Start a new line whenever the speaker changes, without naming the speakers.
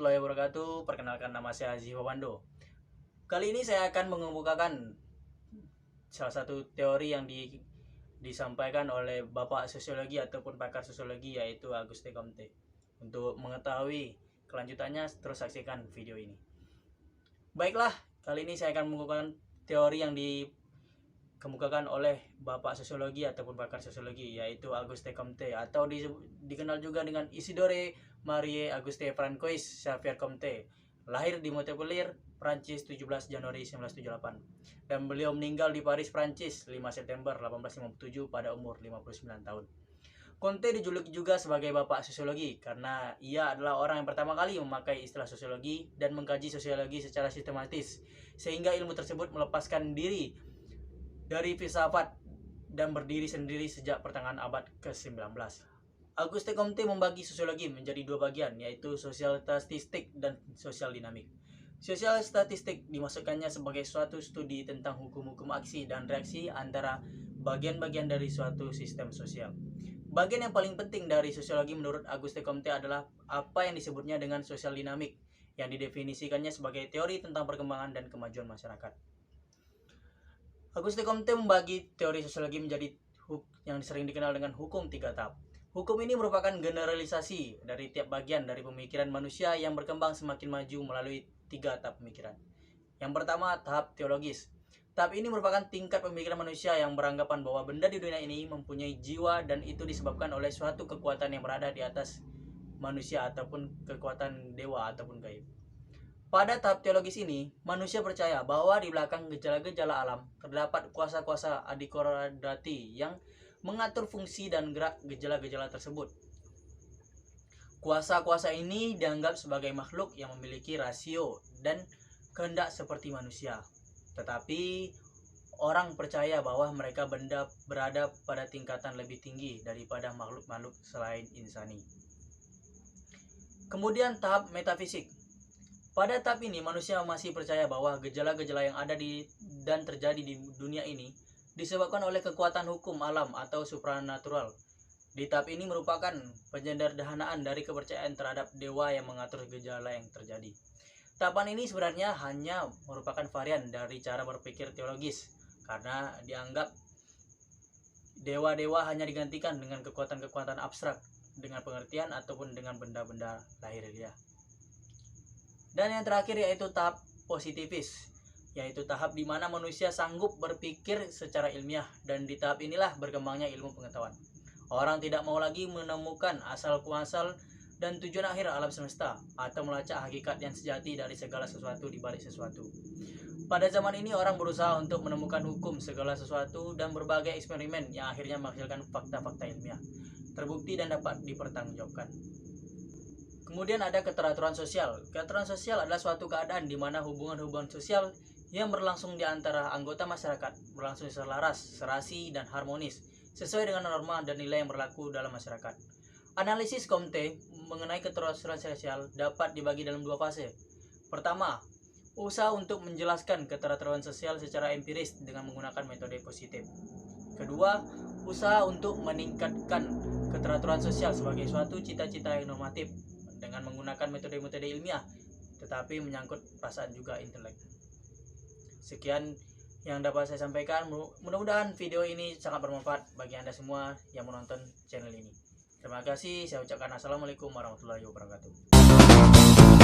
warahmatullahi wabarakatuh. Perkenalkan, nama saya Aziz Wando. Kali ini saya akan mengemukakan salah satu teori yang disampaikan oleh Bapak Sosiologi ataupun pakar sosiologi, yaitu Auguste Comte. Untuk mengetahui kelanjutannya, terus saksikan video ini. Baiklah, kali ini saya akan mengemukakan teori yang dikemukakan oleh Bapak Sosiologi ataupun pakar sosiologi, yaitu Auguste Comte, atau dikenal juga dengan Isidore Marie Auguste Francois Xavier Comte. Lahir di Montpellier, Prancis 17 Januari 1978, dan beliau meninggal di Paris, Prancis 5 September 1857 pada umur 59 tahun. Comte dijuluki juga sebagai Bapak Sosiologi karena ia adalah orang yang pertama kali memakai istilah sosiologi dan mengkaji sosiologi secara sistematis, sehingga ilmu tersebut melepaskan diri dari filsafat dan berdiri sendiri sejak pertengahan abad ke-19. Auguste Comte membagi sosiologi menjadi dua bagian, yaitu sosial statistik dan sosial dinamik. Sosial statistik dimasukkannya sebagai suatu studi tentang hukum-hukum aksi dan reaksi antara bagian-bagian dari suatu sistem sosial. Bagian yang paling penting dari sosiologi menurut Auguste Comte adalah apa yang disebutnya dengan sosial dinamik, yang didefinisikannya sebagai teori tentang perkembangan dan kemajuan masyarakat. Auguste Comte membagi teori sosiologi menjadi yang sering dikenal dengan hukum 3 tahap. Hukum ini merupakan generalisasi dari tiap bagian dari pemikiran manusia yang berkembang semakin maju melalui 3 tahap pemikiran. Yang pertama, tahap teologis. Tahap ini merupakan tingkat pemikiran manusia yang beranggapan bahwa benda di dunia ini mempunyai jiwa dan itu disebabkan oleh suatu kekuatan yang berada di atas manusia ataupun kekuatan dewa ataupun gaib. Pada tahap teologis ini, manusia percaya bahwa di belakang gejala-gejala alam terdapat kuasa-kuasa adikodrati yang mengatur fungsi dan gerak gejala-gejala tersebut. Kuasa-kuasa ini dianggap sebagai makhluk yang memiliki rasio dan kehendak seperti manusia. Tetapi orang percaya bahwa mereka benda berada pada tingkatan lebih tinggi daripada makhluk-makhluk selain insani. Kemudian tahap metafisik. Pada tahap ini manusia masih percaya bahwa gejala-gejala yang ada dan terjadi di dunia ini disebabkan oleh kekuatan hukum alam atau supranatural. Di tahap ini merupakan penyederhanaan dari kepercayaan terhadap dewa yang mengatur gejala yang terjadi. Tahapan ini sebenarnya hanya merupakan varian dari cara berpikir teologis, karena dianggap dewa-dewa hanya digantikan dengan kekuatan-kekuatan abstrak dengan pengertian ataupun dengan benda-benda lahiriah. Dan yang terakhir yaitu tahap positivis, yaitu tahap di mana manusia sanggup berpikir secara ilmiah, dan di tahap inilah berkembangnya ilmu pengetahuan. Orang tidak mau lagi menemukan asal-muasal dan tujuan akhir alam semesta atau melacak hakikat yang sejati dari segala sesuatu di balik sesuatu. Pada zaman ini orang berusaha untuk menemukan hukum segala sesuatu dan berbagai eksperimen yang akhirnya menghasilkan fakta-fakta ilmiah terbukti dan dapat dipertanggungjawabkan. Kemudian ada keteraturan sosial. Keteraturan sosial adalah suatu keadaan di mana hubungan-hubungan sosial yang berlangsung di antara anggota masyarakat berlangsung selaras, serasi, dan harmonis sesuai dengan norma dan nilai yang berlaku dalam masyarakat. Analisis Comte mengenai keteraturan sosial dapat dibagi dalam dua fase. Pertama, usaha untuk menjelaskan keteraturan sosial secara empiris dengan menggunakan metode positif. Kedua, usaha untuk meningkatkan keteraturan sosial sebagai suatu cita-cita yang normatif dengan menggunakan metode-metode ilmiah, tetapi menyangkut perasaan juga intelek. Sekian yang dapat saya sampaikan. Mudah-mudahan video ini sangat bermanfaat bagi Anda semua yang menonton channel ini. Terima kasih. Saya ucapkan assalamualaikum warahmatullahi wabarakatuh.